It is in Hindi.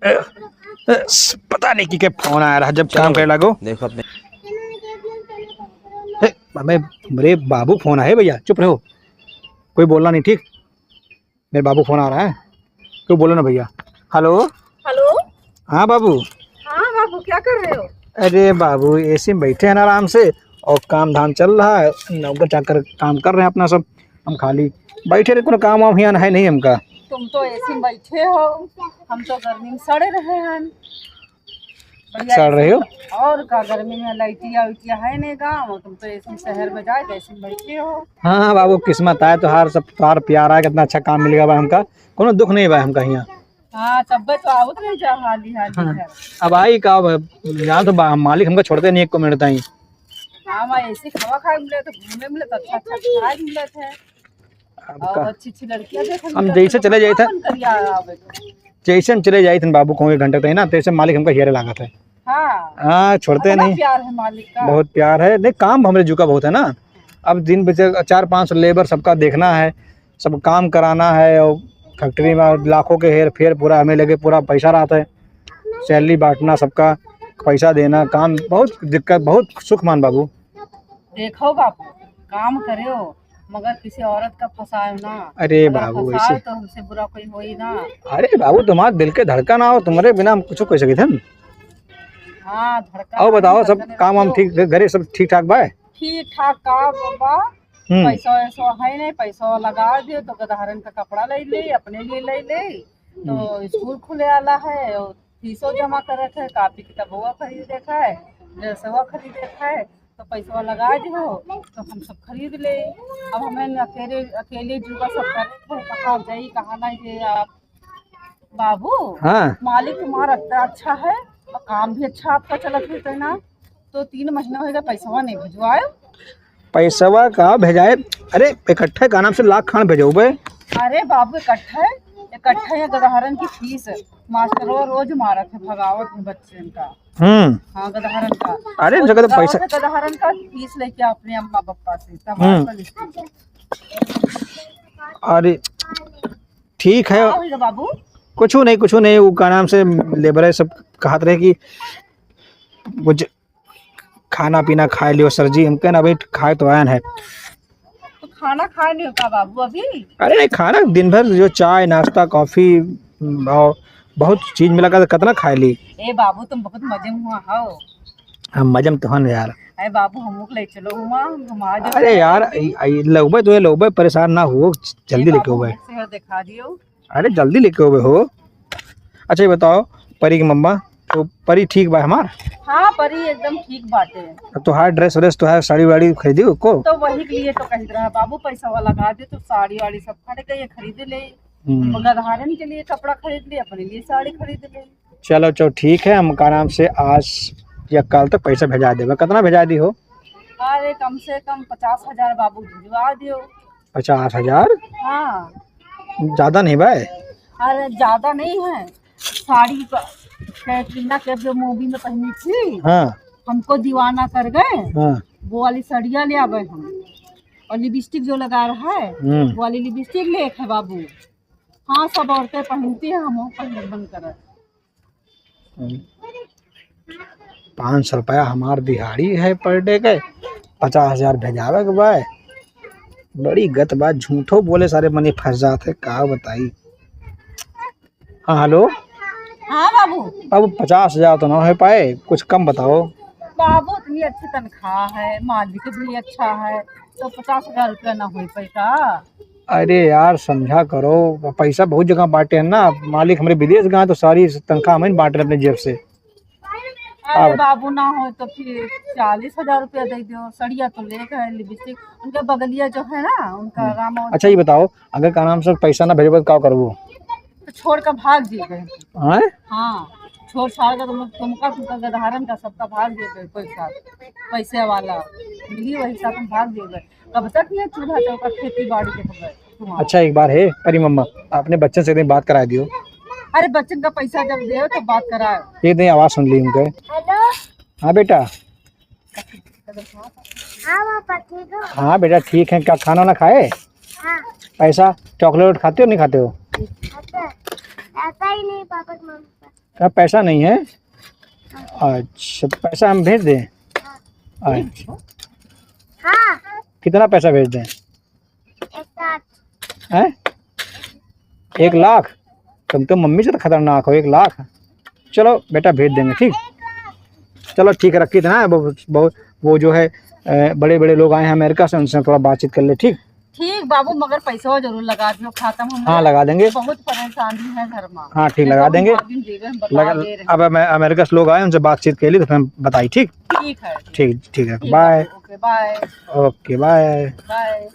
पता नहीं कि क्या फोन आया रहा जब काम करे लागो। देखो अपने हमें मेरे बाबू फोन आए भैया, चुप रहो, कोई बोलना नहीं, ठीक। मेरे बाबू फोन आ रहा है, कोई बोलो ना भैया। Hello hello. हाँ बाबू। हाँ बाबू, क्या कर रहे हो? अरे बाबू ऐसे में बैठे हैं ना आराम से, और काम धाम चल रहा है, नौकर चाकर काम कर रहे हैं अपना सब। हम खाली बैठे रहे, कोनो काम वाम यहाँ है नहीं हमका। तुम तो ऐसे में बैठे हो, हम तो गर्मी में सड़े रहे हैं। सड़ रहे हो? और का, गर्मी में लाइटिया उइटिया है नहीं गाँव, तुम तो ऐसे में शहर में जाए ऐसे में बैठे हो। हाँ हाँ बाबू, किस्मत आए तो हार सब तार प्यार आए, कितना अच्छा काम मिलेगा भाई हमका, कोनो दुख नहीं भाई हमका यहाँ। हाँ तब तो आओ तो नहीं जा हाली हाली हाँ। है। अब आई का यहाँ तो मालिक हमका छोड़ते नहीं एक को मिनट ही। हाँ मैं ऐसे खवा खाए मिले तो घूमे मिले तो अच्छा अच्छा खाए मिले थे, और अच्छी अच्छी लड़कियाँ देखे। हम जैसे चले जाए थे, जैसे हम चले जाए थे बाबू को एक घंटे तक ना, तैसे मालिक हमका हियरे लागत है। हाँ छोड़ते नहीं, प्यार है मालिक का, बहुत प्यार है। नहीं काम हमरे जुका बहुत है ना, अब दिन बचे 4-5 लेबर सबका देखना है, सब काम कराना है, और फैक्ट्री में लाखों के हेर फेर पूरा हमें लगे, पूरा पैसा रहता है, सैलरी बांटना, सबका पैसा देना, काम बहुत दिक्कत, बहुत सुख मान बाबू। देखो बापू, काम करो मगर किसी औरत का फंसाए ना। अरे बाबू ऐसे तो हमसे बुरा कोई हो ही ना। अरे बाबू तुम्हारे दिल के धड़कन हो, तुम्हारे बिना हम कुछ कह सके थे। हाँ धड़कन। और बताओ सब काम वाम ठीक, घरे सब ठीक ठाक बा? ठीक ठाक का बाबा, पैसा वैसा है नहीं, पैसा लगा दियो तो गधारन का कपड़ा ले ले, अपने लिए ले ले, तो स्कूल खुले वाला है और फीसो जमा करे थे, कापी किताबवा खरीदे है, ड्रेसवा खरीदे है, तो पैसा लगा दियो तो हम सब खरीद ले। अब हमें अकेले अकेले जुगा सब करे थे, कहाँ जाई कहाँ नहीं जाए आप बाबू। हाँ मालिक तुम्हारा इतना अच्छा है और काम भी अच्छा आपका चलत है ना, तो 3 महीना होगा पैसा नहीं भिजवाए। पैसवा का भेजाए? अरे इकट्ठे का नाम से लाख खान भेजो बे। अरे बाबू इकट्ठे इकट्ठे गधारन की फीस मास्टरों रोज मारा थे भगावत में बच्चे का। हाँ गधारन का। अरे जगह तो पैसा गधारन का फीस लेके अपने अम्मा पापा से तब। अरे ठीक है बाबू, कुछ नहीं, वो का नाम से लेबर है सब कहत रहे कि कुछ खाना पीना खाए लियो सर जी, हमके ना भाई खाए तो आयन है। तो खाना खाए नहीं होता बाबू अभी? अरे नहीं, खाना दिन भर जो चाय नाश्ता कॉफी और बहुत चीज मिला कर कितना खाए ली। ए बाबू तुम बहुत मजे में हुआ हो। हम मजम तो हन यार। अरे बाबू हम ले चलो घुमा दो। अरे यार लोबे तो लोबे, परेशान ना हो, जल्दी लेके हो दिखा दियो। अरे जल्दी लेके हो। अच्छा ये बताओ, परी की मम्मा तो परी ठीक बा हमार? हाँ परी एकदम ठीक बाटे। अब तो हार ड्रेस व्रेस तो है, साड़ी वाड़ी खरीदी को तो वही के लिए तो कह रहा बाबू, पैसा वाला लगा दे तो साड़ी वाड़ी सब खड़े गए खरीद ले, गधारन के लिए कपड़ा खरीद ले, अपने लिए साड़ी खरीद ले। चलो ठीक है, हम का नाम से आज या कल तक पैसा भेजा देगा। कितना भेजा दी हो? अरे कम से कम 50,000 बाबू भिजवा दियो। 50,000? हाँ ज्यादा नहीं भाई? अरे ज्यादा नहीं है, साड़ी कैटरीना कैफ जो मूवी में पहनी थी, हाँ हमको दीवाना कर गए। हाँ वो वाली साड़ियाँ ले आवे हम, और लिपस्टिक जो लगा रहा है वो वाली लिपस्टिक ले है बाबू। हाँ सब औरतें पहनती है, हम पहनने बंद कर। 500 रुपया हमार दिहाड़ी है पर डे के, 50,000 भेजावे के भाई, बड़ी गत बात, झूठो बोले सारे मनी फंस जाते, का बताई। हाँ हेलो हाँ बाबू। अब 50,000 तो ना हो पाए, कुछ कम बताओ। बाबू इतनी अच्छी तनख्वाह है, मालिक भी अच्छा है, तो 50,000 रुपया ना हो पैसा। अरे यार समझा करो, पैसा बहुत जगह बांटे हैं ना, मालिक हमारे विदेश गए तो सारी तनख्वाह हमें बांट रहे अपने जेब से। अरे बाबू ना हो तो फिर 40,000 रुपया दे दो, सड़िया तो ले गए, लिपस्टिक उनका बगलिया जो है ना उनका राम। अच्छा ये बताओ, अगर का नाम से पैसा ना भेजो क्या करो? तो छोड़ कर भाग दिए। हाँ छोड़ छाड़ कर तुमका गधारन का सबका भाग दिए पैसे वाला मिली, वही साथ हम भाग दिए। कब तक ये चूल्हा चौका खेती बाड़ी के बगैर। अच्छा एक बार है परी मम्मा, अपने बच्चे से बात करा दियो। अरे बच्चन का पैसा जब दे तो बात कराए। ये नहीं आवाज सुन ली उनके। हाँ बेटा। हाँ बेटा ठीक है, क्या खाना ना खाए? हाँ। पैसा चॉकलेट खाते हो नहीं खाते हो? आता ही नहीं पापा क्या पैसा नहीं है? अच्छा, पैसा हम भेज दें? अच्छा, कितना पैसा भेज दें? 1 लाख? तुम तो मम्मी से तो खतरनाक हो। 1 लाख? चलो बेटा भेज देंगे, ठीक। चलो ठीक है, रखी ना। बहुत वो जो है बड़े बड़े लोग आए हैं अमेरिका से, उनसे थोड़ा बातचीत कर ले, ठीक। ठीक बाबू, मगर पैसा जरूर लगा दियो खाता हूँ। हाँ लगा देंगे। बहुत परेशानी है घर में। हाँ ठीक, लगा देंगे। अब अमेरिका से लोग आए, उनसे बातचीत के लिए तो फिर बताई, ठीक। ठीक है, ठीक है, bye. Okay bye. Okay bye. Bye.